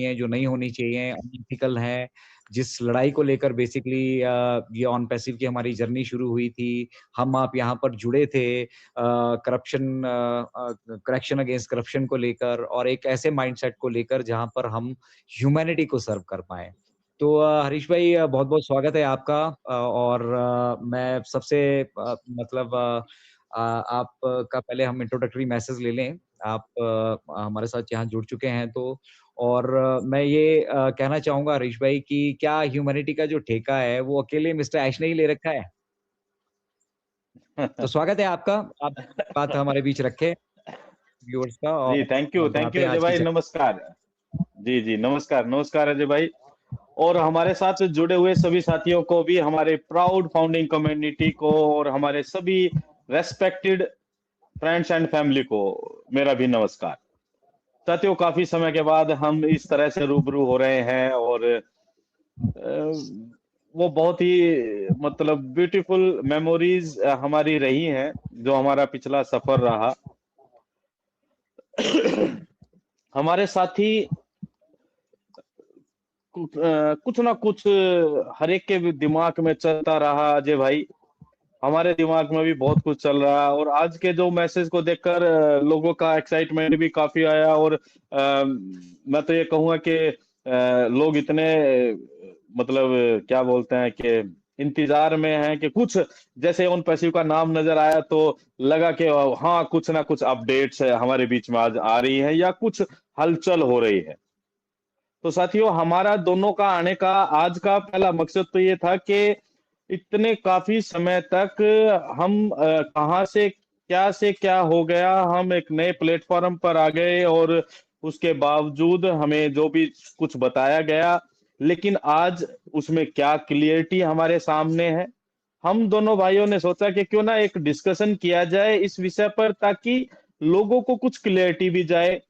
हैं, जो नहीं होनी चाहिए, अनएथिकल हैं, जिस लड़ाई को लेकर बेसिकली ये ऑन पैसिव की हमारी जर्नी शुरू हुई थी। हम आप यहाँ पर जुड़े थे करेक्शन अगेंस्ट करप्शन को लेकर और एक ऐसे माइंडसेट को लेकर जहाँ पर हम ह्यूमैनिटी को सर्व कर पाएँ। तो हरीश भाई बहुत-बहुत स्वागत है आपका और मैं सबसे मतलब आपका पहले हम इंट्रोडक्टरी मैसेज ले लें। आप हमारे साथ यहाँ जुड़ चुके हैं तो और मैं ये कहना चाहूँगा हरीश भाई कि क्या ह्यूमैनिटी का जो ठेका है, वो अकेले मिस्टर ऐश ने ही ले रखा है? तो स्वागत है आपका। आप बात हमारे बीच रखें व्यूअर्स का जी, और थैंक यू बढ़ाते हैं अजय आज की भाई, नमस्कार। जी, जी, नमस्कार, नमस्कार अजय भाई। और हमारे साथ जुड़े हुए सभी साथियों को भी, हमारे प्राउड फाउंडिंग कम्युनिटी को और हमारे सभी रेस्पेक्टेड फ्रेंड्स एंड फैमिली को मेरा भी नमस्कार। साथियों, काफी समय के बाद हम इस तरह से रूबरू हो रहे हैं और वो बहुत ही मतलब ब्यूटीफुल मेमोरीज हमारी रही हैं, जो हमारा पिछला सफर रहा। हमारे साथी कुछ ना कुछ हर एक के भी दिमाग में चलता रहा अजय भाई। हमारे दिमाग में भी बहुत कुछ चल रहा है और आज के जो मैसेज को देखकर लोगों का एक्साइटमेंट भी काफी आया और मैं तो ये कहूँगा कि लोग इतने मतलब क्या बोलते हैं कि इंतजार में हैं कि कुछ जैसे ओन पैसिव का नाम नजर आया तो लगा कि हाँ, कुछ ना कुछ अपडेट्स हमारे बीच में आज आ रही है या कुछ हलचल हो रही है। तो साथियों, हमारा दोनों का आने का आज का पहला मकसद तो ये था कि इतने काफी समय तक हम कहाँ से क्या हो गया, हम एक नए प्लेटफॉर्म पर आ गए और उसके बावजूद हमें जो भी कुछ बताया गया, लेकिन आज उसमें क्या क्लियरिटी हमारे सामने है। हम दोनों भाइयों ने सोचा कि क्यों ना एक डिस्कशन किया जाए इस विषय पर, ताकि लोगों को कुछ क्लियरिटी भी जाए।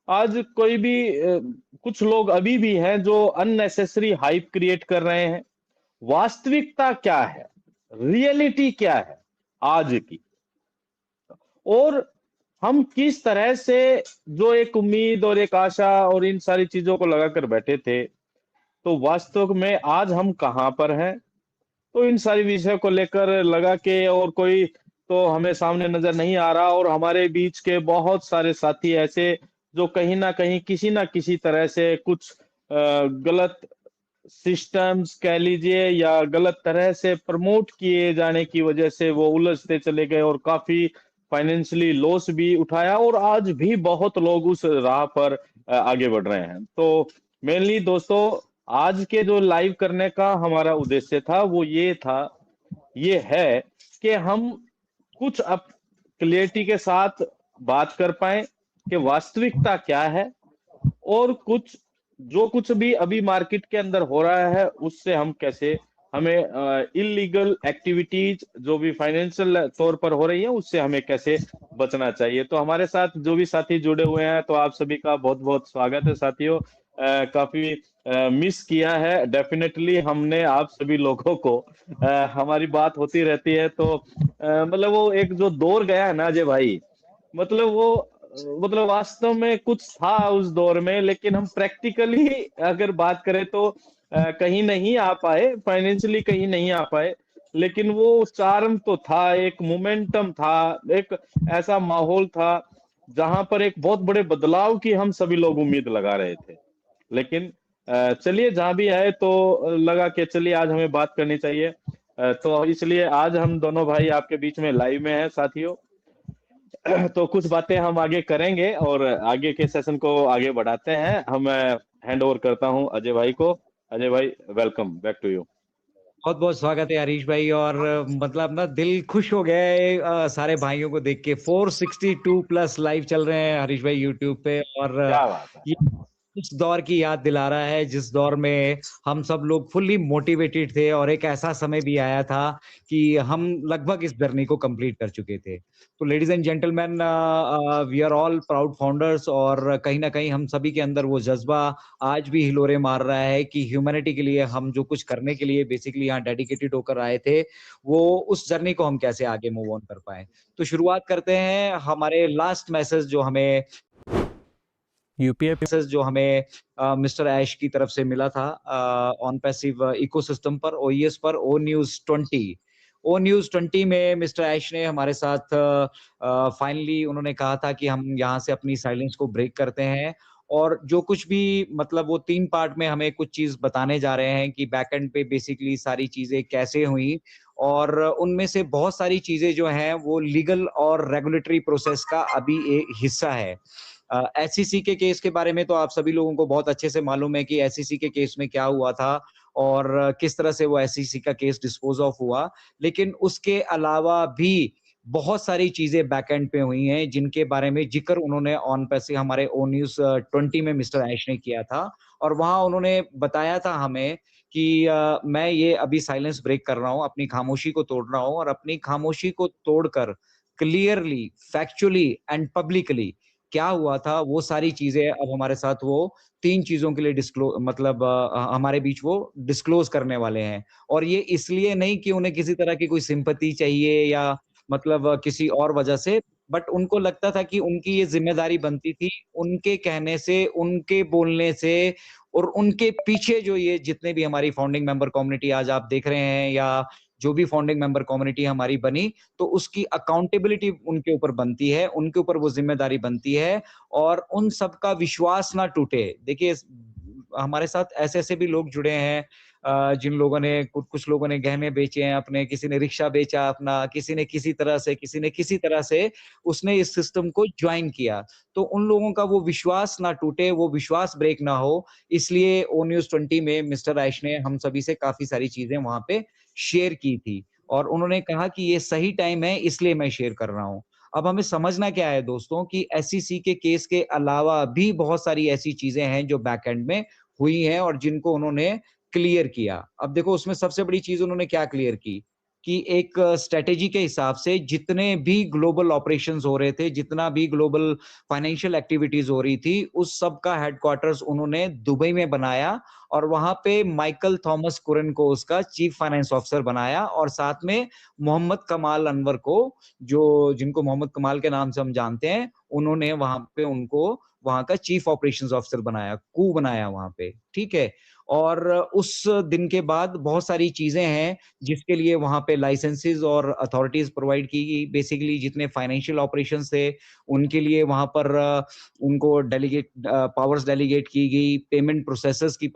आज कोई भी कुछ लोग अभी भी हैं जो अननेसेसरी हाइप क्रिएट कर रहे हैं। वास्तविकता क्या है, रियलिटी क्या है आज की, और हम किस तरह से जो एक उम्मीद और एक आशा और इन सारी चीजों को लगाकर बैठे थे, तो वास्तव में आज हम कहाँ पर हैं। तो इन सारी विषय को लेकर लगा के और कोई तो हमें सामने नजर नहीं आ रहा और हमारे बीच के बहुत सारे साथी ऐसे जो कहीं ना कहीं किसी ना किसी तरह से कुछ गलत सिस्टम्स कह लीजिए या गलत तरह से प्रमोट किए जाने की वजह से वो उलझते चले गए और काफी फाइनेंशियली लॉस भी उठाया और आज भी बहुत लोग उस राह पर आगे बढ़ रहे हैं। तो मेनली दोस्तों, आज के जो लाइव करने का हमारा उद्देश्य था वो ये है कि हम कुछ अब क्लियरिटी के साथ बात कर पाए कि वास्तविकता क्या है और जो कुछ भी अभी मार्केट के अंदर हो रहा है उससे हम कैसे, हमें इलीगल एक्टिविटीज जो भी फाइनेंशियल तौर पर हो रही है उससे हमें कैसे बचना चाहिए। तो हमारे साथ जो भी साथी जुड़े हुए हैं, तो आप सभी का बहुत बहुत स्वागत है साथियों। काफी मिस किया है डेफिनेटली हमने आप सभी लोगों को। हमारी बात होती रहती है तो मतलब वो एक जो दौर गया है ना अजय भाई, मतलब वो मतलब वास्तव में कुछ था उस दौर में, लेकिन हम प्रैक्टिकली अगर बात करें तो कहीं नहीं आ पाए, फाइनेंशियली कहीं नहीं आ पाए, लेकिन वो चार्म तो था, एक मोमेंटम था, एक ऐसा माहौल था जहां पर एक बहुत बड़े बदलाव की हम सभी लोग उम्मीद लगा रहे थे। लेकिन चलिए, जहां भी है तो लगा कि चलिए आज हमें बात करनी चाहिए। तो इसलिए आज हम दोनों भाई आपके बीच में लाइव में हैं साथियों। तो कुछ बातें हम आगे करेंगे और आगे के सेशन को आगे बढ़ाते हैं। हम हैंड ओवर करता हूं अजय भाई को। अजय भाई, वेलकम बैक टू यू। बहुत-बहुत स्वागत है हरीश भाई और मतलब ना दिल खुश हो गया है सारे भाइयों को देख के 462 प्लस लाइव चल रहे हैं हरीश भाई यूट्यूब पे और क्या बात है। ये उस दौर की याद दिला रहा है जिस दौर में हम सब लोग फुल्ली मोटिवेटेड थे और एक ऐसा समय भी आया था कि हम लगभग इस जर्नी को कंप्लीट कर चुके थे। तो ladies and gentlemen, we are all proud founders और कहीं न कहीं हम सभी के अंदर वो जज़्बा आज भी हिलोरे मार रहा है कि ह्यूमैनिटी के लिए हम जो कुछ करने के लिए बेसिकली यहाँ डेडिकेटेड होकर आए थे, वो उस जर्नी को हम कैसे आगे मूव ऑन कर पाएँ। तो शुरुआत करते हैं हमारे लास्ट मैसेज जो हमें यूपीआई एक्सेस जो हमें मिस्टर ऐश की तरफ से मिला था ऑन पैसिव इकोसिस्टम पर, ओईएस पर, ओ न्यूज़ 20। ओ न्यूज़ 20 में मिस्टर ऐश ने हमारे साथ फाइनली उन्होंने कहा था कि हम यहाँ से अपनी साइलेंस को ब्रेक करते हैं और जो कुछ भी मतलब वो 3 पार्ट में हमें कुछ चीज़ बताने जा रहे हैं कि बैक एंड पे बेसिकली सारी चीज़ें कैसे हुई और उनमें से बहुत सारी चीज़ें जो हैं वो लीगल और रेगुलेटरी प्रोसेस का अभी एक हिस्सा है। एसईसी के केस के बारे में तो आप सभी लोगों को बहुत अच्छे से मालूम है कि एसईसी के केस में क्या हुआ था और किस तरह से वो एसईसी का केस डिस्पोज़ ऑफ हुआ। लेकिन उसके अलावा भी बहुत सारी चीज़ें बैक एंड पे हुई हैं, जिनके बारे में ज़िक्र उन्होंने ऑन पैसे हमारे ओ न्यूज़ 20 में मिस्टर ऐश ने किया था और वहाँ उन्होंने बताया था हमें कि मैं ये अभी साइलेंस ब्रेक कर रहा हूँ, अपनी खामोशी को तोड़ रहा हूँ और अपनी खामोशी को तोड़कर क्लियरली, फैक्चुअली एंड पब्लिकली क्या हुआ था, वो सारी चीज़ें अब हमारे साथ वो 3 चीज़ों के लिए मतलब हमारे बीच वो डिस्क्लोज़ करने वाले हैं। और ये इसलिए नहीं कि उन्हें किसी तरह की कोई सिम्पैथी चाहिए या मतलब किसी और वजह से, बट उनको लगता था कि उनकी ये ज़िम्मेदारी बनती थी, उनके कहने से, उनके बोलने से और उनके पीछे जो ये जितने भी हमारी फाउंडिंग मेंबर कम्युनिटी आज आप देख रहे हैं या जो भी फाउंडिंग मेंबर कम्युनिटी हमारी बनी, तो उसकी अकाउंटेबिलिटी उनके ऊपर बनती है, उनके ऊपर वो ज़िम्मेदारी बनती है और उन सबका विश्वास ना टूटे। देखिए हमारे साथ ऐसे-ऐसे भी लोग जुड़े हैं जिन लोगों ने कुछ लोगों ने गहने बेचे हैं अपने, किसी ने रिक्शा बेचा अपना, किसी ने किसी तरह से, किसी ने किसी तरह से उसने इस सिस्टम को जॉइन किया। तो उन लोगों का वो विश्वास ना टूटे, वो विश्वास ब्रेक ना हो, इसलिए ओ न्यूज़ 20 में मिस्टर ऐश ने हम सभी से काफ़ी सारी चीज़ें वहाँ पे शेयर की थी और उन्होंने कहा कि ये सही टाइम है इसलिए मैं शेयर कर रहा हूँ। अब हमें समझना क्या है दोस्तों कि एसईसी के केस के अलावा भी बहुत सारी ऐसी चीज़ें हैं जो बैक एंड में हुई हैं और जिनको उन्होंने क्लियर किया। अब देखो उसमें सबसे बड़ी चीज़ उन्होंने क्या क्लियर की, कि एक स्ट्रैटेजी के हिसाब से जितने भी ग्लोबल ऑपरेशंस हो रहे थे, जितना भी ग्लोबल फाइनेंशियल एक्टिविटीज़ हो रही थी, उस सब का हेडक्वार्टर्स उन्होंने दुबई में बनाया और वहाँ पे माइकल थॉमस कुरन को उसका चीफ फाइनेंस ऑफिसर बनाया और साथ में मोहम्मद कमाल अनवर को जो जिनको मोहम्मद कमाल के नाम से हम जानते हैं, उन्होंने वहाँ पे उनको वहाँ का चीफ ऑपरेशंस ऑफिसर बनाया, कू बनाया वहाँ पे, ठीक है? और उस दिन के बाद बहुत सारी चीज़ें हैं, जिसके लिए वहाँ पे लाइसेंसेस और अथॉरिटीज़ प्रोवाइड की गई। बेसिकली जितने फाइनेंशियल ऑपरेशंस थे, उनके लिए वहाँ पर उनको पावर्स डेलीगेट की गई, पेमेंट प्रोसेसर्स की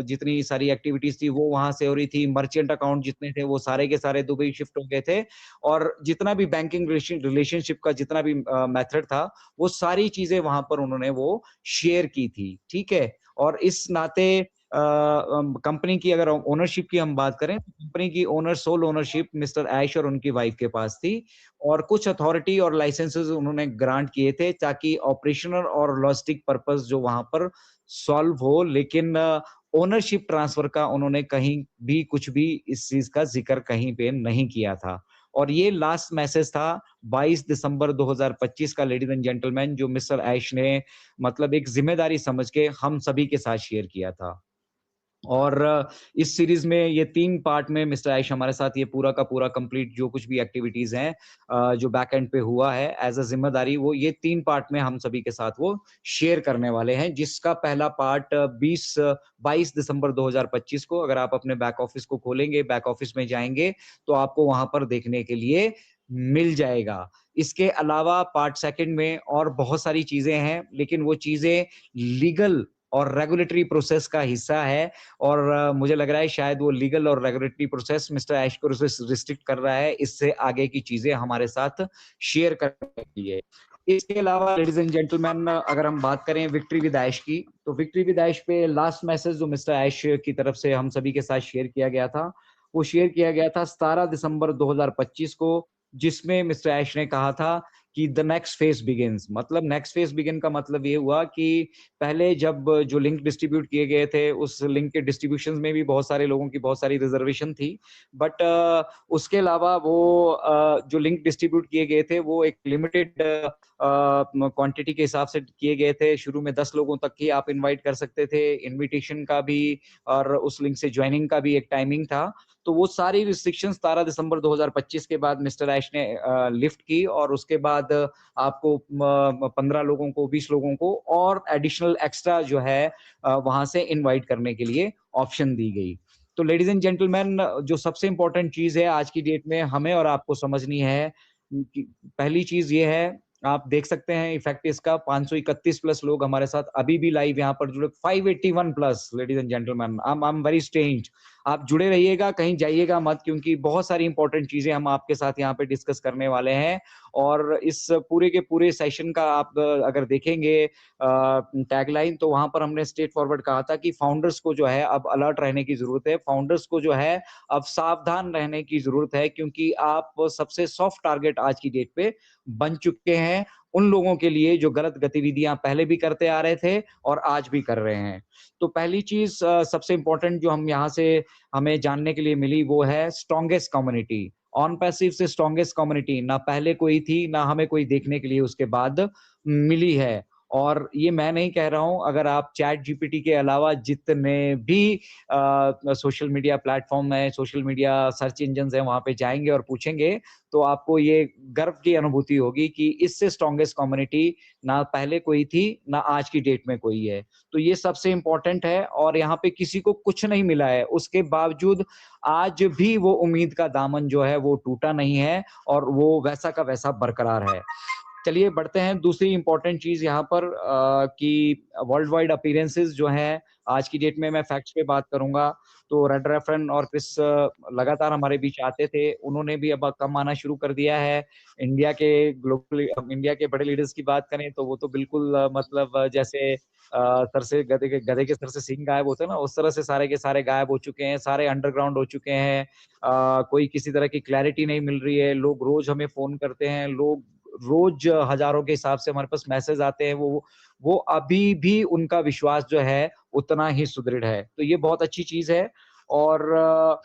जितनी सारी एक्टिविटीज़ थी वो वहाँ से हो रही थी, मर्चेंट अकाउंट जितने थे वो सारे के सारे दुबई शिफ्ट हो गए थे और जितना भी बैंकिंग रिलेशनशिप का जितना भी मेथड था, वो सारी चीज़ें वहाँ पर उन्होंने वो शेयर की थी, ठीक है? और इस नाते कंपनी की अगर ओनरशिप की हम बात करें, तो कंपनी की सोल ओनरशिप मिस्टर ऐश और उनकी वाइफ के पास थी और कुछ अथॉरिटी और लाइसेंसेस उन्होंने ग्रांट किए थे ताकि ऑपरेशनल और लॉजिस्टिक पर्पस जो वहाँ पर सॉल्व हो, लेकिन ओनरशिप ट्रांसफर का उन्होंने कहीं भी कुछ भी इस चीज़ का ज़िक्र कहीं पे नहीं किया था। और ये लास्ट मैसेज था 22 दिसंबर 2025 का लेडीज़ एंड जेंटलमैन जो मिस्टर ऐश ने मतलब एक ज़िम्मेदारी समझ के हम सभी के साथ शेयर किया था। और इस सीरीज़ में ये 3 पार्ट में मिस्टर आइश हमारे साथ ये पूरा का पूरा कंप्लीट जो कुछ भी एक्टिविटीज़ हैं जो बैक एंड पे हुआ है एज़ अ ज़िम्मेदारी वो ये 3 पार्ट में हम सभी के साथ वो शेयर करने वाले हैं, जिसका पहला पार्ट 22 दिसंबर 2025 को अगर आप अपने बैक ऑफ़िस को खोलेंगे, बैक ऑफ़िस में जाएँगे, तो आपको वहाँ पर देखने के लिए मिल जाएगा। इसके अलावा पार्ट सेकंड में और बहुत सारी चीज़ें हैं, लेकिन वो चीज़ें लीगल और रेगुलेटरी प्रोसेस का हिस्सा है और मुझे लग रहा है शायद वो लीगल और रेगुलेटरी प्रोसेस मिस्टर ऐश को रिस्ट्रिक्ट कर रहा है, इससे आगे की चीज़ें हमारे साथ शेयर करने के लिए। इसके अलावा लेडीज़ एंड जेंटलमैन अगर हम बात करें विक्ट्री विद ऐश की, तो विक्ट्री विद ऐश पे लास्ट मैसेज जो मिस्टर ऐश की तरफ से हम सभी के साथ शेयर किया गया था, वो शेयर किया गया था 17 दिसंबर 2025 को, जिसमें मिस्टर ऐश ने कहा था कि द नेक्स्ट फेज़ बिगिन्स मतलब नेक्स्ट फेज़ बिगिन का मतलब ये हुआ कि पहले जब जो लिंक डिस्ट्रीब्यूट किए गए थे, उस लिंक के डिस्ट्रीब्यूशंस में भी बहुत सारे लोगों की बहुत सारी रिज़र्वेशन थी। बट उसके अलावा वो जो लिंक डिस्ट्रीब्यूट किए गए थे, वो एक लिमिटेड क्वांटिटी के हिसाब से किए गए थे। शुरू में 10 लोगों तक ही आप इनवाइट कर सकते थे। इन्विटेशन का भी और उस लिंक से जॉइनिंग का भी एक टाइमिंग था। तो वो सारी रिस्ट्रिक्शंस 17 दिसंबर 2025 के बाद मिस्टर ऐश ने लिफ्ट की और उसके बाद आपको 15 लोगों को, 20 लोगों को और एडिशनल एक्स्ट्रा जो है वहां से इनवाइट करने के लिए ऑप्शन दी गई। तो लेडीज एंड जेंटलमैन, जो सबसे इंपॉर्टेंट चीज है आज की डेट में हमें और आपको समझनी है कि पहली चीज ये है, आप देख सकते हैं इफेक्ट इसका 531 प्लस लोग हमारे साथ अभी भी लाइव यहाँ पर जुड़े, 581 plus. Ladies and gentleman, I am very strange. आप जुड़े रहिएगा, कहीं जाइएगा मत, क्योंकि बहुत सारी इंपॉर्टेंट चीजें हम आपके साथ यहाँ पे डिस्कस करने वाले हैं। और इस पूरे के पूरे सेशन का आप अगर देखेंगे टैगलाइन, तो वहां पर हमने स्ट्रेट फॉरवर्ड कहा था कि फाउंडर्स को जो है अब अलर्ट रहने की जरूरत है, फाउंडर्स को जो है अब सावधान रहने की जरूरत है, क्योंकि आप सबसे सॉफ्ट टारगेट आज की डेट पे बन चुके हैं उन लोगों के लिए जो गलत गतिविधियां पहले भी करते आ रहे थे और आज भी कर रहे हैं। तो पहली चीज सबसे इंपॉर्टेंट जो हम यहाँ से हमें जानने के लिए मिली वो है स्ट्रॉन्गेस्ट कम्युनिटी। ऑन पैसिव से स्ट्रॉन्गेस्ट कम्युनिटी ना पहले कोई थी, ना हमें कोई देखने के लिए उसके बाद मिली है। और ये मैं नहीं कह रहा हूं, अगर आप चैट जीपीटी के अलावा जितने भी सोशल मीडिया प्लेटफॉर्म है, सोशल मीडिया सर्च इंजन है, वहां पे जाएंगे और पूछेंगे तो आपको ये गर्व की अनुभूति होगी कि इससे स्ट्रॉन्गेस्ट कम्युनिटी ना पहले कोई थी, ना आज की डेट में कोई है। तो ये सबसे इंपॉर्टेंट है और यहाँ पे किसी को कुछ नहीं मिला है, उसके बावजूद आज भी वो उम्मीद का दामन जो है वो टूटा नहीं है और वो वैसा का वैसा बरकरार है। चलिए बढ़ते हैं। दूसरी इंपॉर्टेंट चीज यहाँ पर कि वर्ल्ड वाइड अपीयरेंसेस जो हैं आज की डेट में, मैं फैक्ट्स पे बात करूंगा तो रेड रेफरन और क्रिस लगातार हमारे बीच आते थे, उन्होंने भी अब कम आना शुरू कर दिया है। इंडिया के बड़े लीडर्स की बात करें तो वो तो बिल्कुल मतलब जैसे सर से गधे के सर से सींग गायब होते हैं ना, उस तरह से सारे के सारे गायब हो चुके हैं, सारे अंडरग्राउंड हो चुके हैं। कोई किसी तरह की क्लैरिटी नहीं मिल रही है। लोग रोज हमें फोन करते हैं, लोग रोज हजारों के हिसाब से हमारे पास मैसेज आते हैं, वो अभी भी उनका विश्वास जो है उतना ही सुदृढ़ है। तो ये बहुत अच्छी चीज है। और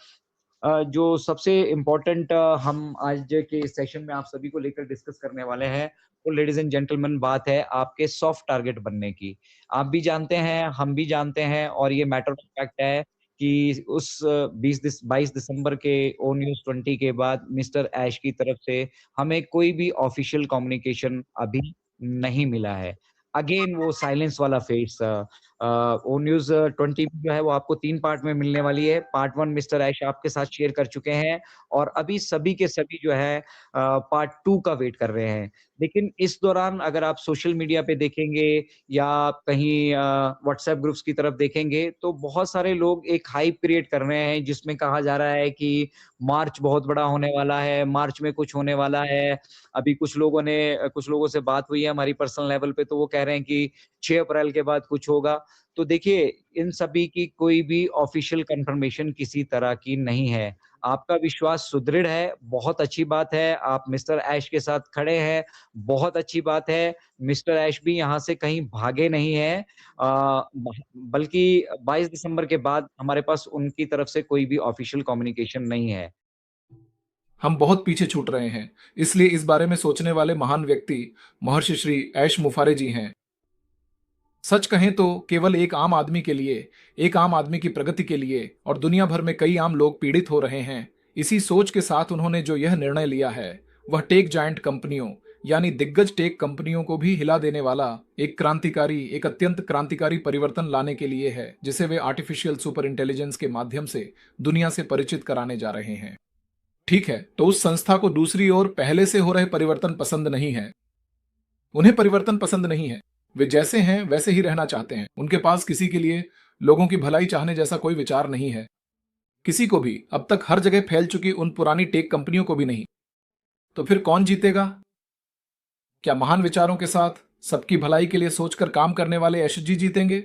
जो सबसे इम्पोर्टेंट हम आज के सेशन में आप सभी को लेकर डिस्कस करने वाले हैं, तो लेडीज एंड जेंटलमैन बात है आपके सॉफ्ट टारगेट बनने की। आप भी जानते हैं, हम भी जानते हैं, और ये मैटर ऑफ फैक्ट है कि उस 22 दिसंबर के ओ न्यूज 20 के बाद मिस्टर ऐश की तरफ से हमें कोई भी ऑफिशियल कम्युनिकेशन अभी नहीं मिला है। अगेन वो साइलेंस वाला फेस, ओ न्यूज 20 जो है वो आपको 3 पार्ट में मिलने वाली है। पार्ट 1 मिस्टर ऐश आपके साथ शेयर कर चुके हैं और अभी सभी के सभी जो है पार्ट 2 का वेट कर रहे हैं। लेकिन इस दौरान अगर आप सोशल मीडिया पे देखेंगे या कहीं व्हाट्सएप ग्रुप्स की तरफ देखेंगे तो बहुत सारे लोग एक हाइप क्रिएट कर रहे हैं जिसमें कहा जा रहा है कि मार्च बहुत बड़ा होने वाला है, मार्च में कुछ होने वाला है। अभी कुछ लोगों से बात हुई है हमारी पर्सनल लेवल पे, तो वो कह रहे हैं कि 6 अप्रैल के बाद कुछ होगा। तो देखिए, इन सभी की कोई भी ऑफिशियल कंफर्मेशन किसी तरह की नहीं है। आपका विश्वास सुदृढ़ है, बहुत अच्छी बात है। आप मिस्टर ऐश के साथ खड़े हैं, बहुत अच्छी बात है। मिस्टर ऐश भी यहाँ से कहीं भागे नहीं है, बल्कि 22 दिसंबर के बाद हमारे पास उनकी तरफ से कोई भी ऑफिशियल कम्युनिकेशन नहीं है। हम बहुत पीछे छूट रहे हैं, इसलिए इस बारे में सोचने वाले महान व्यक्ति महर्षि श्री ऐश मुफारे जी हैं। सच कहें तो केवल एक आम आदमी के लिए, एक आम आदमी की प्रगति के लिए और दुनिया भर में कई आम लोग पीड़ित हो रहे हैं, इसी सोच के साथ उन्होंने जो यह निर्णय लिया है वह टेक जायंट कंपनियों यानी दिग्गज टेक कंपनियों को भी हिला देने वाला एक अत्यंत क्रांतिकारी परिवर्तन लाने के लिए है, जिसे वे आर्टिफिशियल सुपर इंटेलिजेंस के माध्यम से दुनिया से परिचित कराने जा रहे हैं। ठीक है, तो उस संस्था को दूसरी ओर पहले से हो रहे परिवर्तन पसंद नहीं है। उन्हें परिवर्तन पसंद नहीं है, वे जैसे हैं वैसे ही रहना चाहते हैं। उनके पास किसी के लिए लोगों की भलाई चाहने जैसा कोई विचार नहीं है, किसी को भी, अब तक हर जगह फैल चुकी उन पुरानी टेक कंपनियों को भी नहीं। तो फिर कौन जीतेगा? क्या महान विचारों के साथ सबकी भलाई के लिए सोचकर काम करने वाले यश जी जीतेंगे?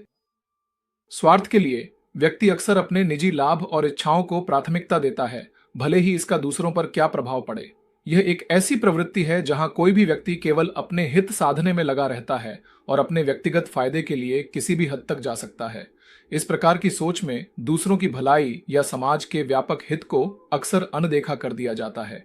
स्वार्थ के लिए व्यक्ति अक्सर अपने निजी लाभ और इच्छाओं को प्राथमिकता देता है, भले ही इसका दूसरों पर क्या प्रभाव पड़े। यह एक ऐसी प्रवृत्ति है जहां कोई भी व्यक्ति केवल अपने हित साधने में लगा रहता है और अपने व्यक्तिगत फायदे के लिए किसी भी हद तक जा सकता है। इस प्रकार की सोच में दूसरों की भलाई या समाज के व्यापक हित को अक्सर अनदेखा कर दिया जाता है।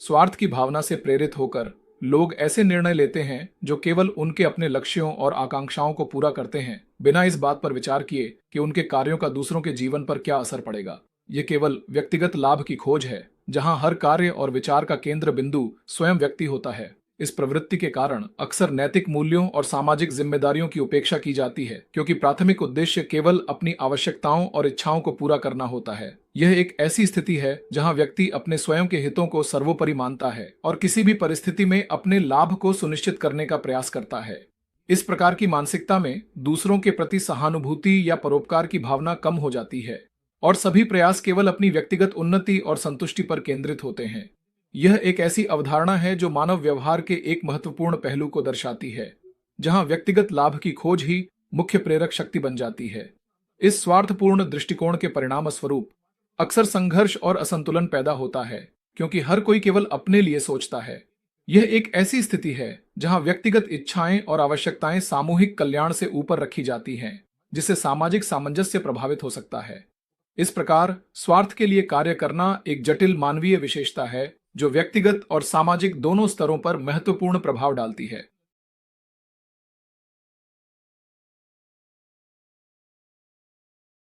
स्वार्थ की भावना से प्रेरित होकर लोग ऐसे निर्णय लेते हैं जो केवल उनके अपने लक्ष्यों और आकांक्षाओं को पूरा करते हैं, बिना इस बात पर विचार किए कि उनके कार्यों का दूसरों के जीवन पर क्या असर पड़ेगा। ये केवल व्यक्तिगत लाभ की खोज है, जहां हर कार्य और विचार का केंद्र बिंदु स्वयं व्यक्ति होता है। इस प्रवृत्ति के कारण अक्सर नैतिक मूल्यों और सामाजिक जिम्मेदारियों की उपेक्षा की जाती है, क्योंकि प्राथमिक उद्देश्य केवल अपनी आवश्यकताओं और इच्छाओं को पूरा करना होता है। यह एक ऐसी स्थिति है जहां व्यक्ति अपने स्वयं के हितों को सर्वोपरि मानता है और किसी भी परिस्थिति में अपने लाभ को सुनिश्चित करने का प्रयास करता है। इस प्रकार की मानसिकता में दूसरों के प्रति सहानुभूति या परोपकार की भावना कम हो जाती है और सभी प्रयास केवल अपनी व्यक्तिगत उन्नति और संतुष्टि पर केंद्रित होते हैं। यह एक ऐसी अवधारणा है जो मानव व्यवहार के एक महत्वपूर्ण पहलू को दर्शाती है, जहां व्यक्तिगत लाभ की खोज ही मुख्य प्रेरक शक्ति बन जाती है। इस स्वार्थपूर्ण दृष्टिकोण के परिणाम स्वरूप अक्सर संघर्ष और असंतुलन पैदा होता है, क्योंकि हर कोई केवल अपने लिए सोचता है। यह एक ऐसी स्थिति है जहां व्यक्तिगत इच्छाएं और आवश्यकताएं सामूहिक कल्याण से ऊपर रखी जाती हैं, जिससे सामाजिक सामंजस्य प्रभावित हो सकता है। इस प्रकार स्वार्थ के लिए कार्य करना एक जटिल मानवीय विशेषता है जो व्यक्तिगत और सामाजिक दोनों स्तरों पर महत्वपूर्ण प्रभाव डालती है।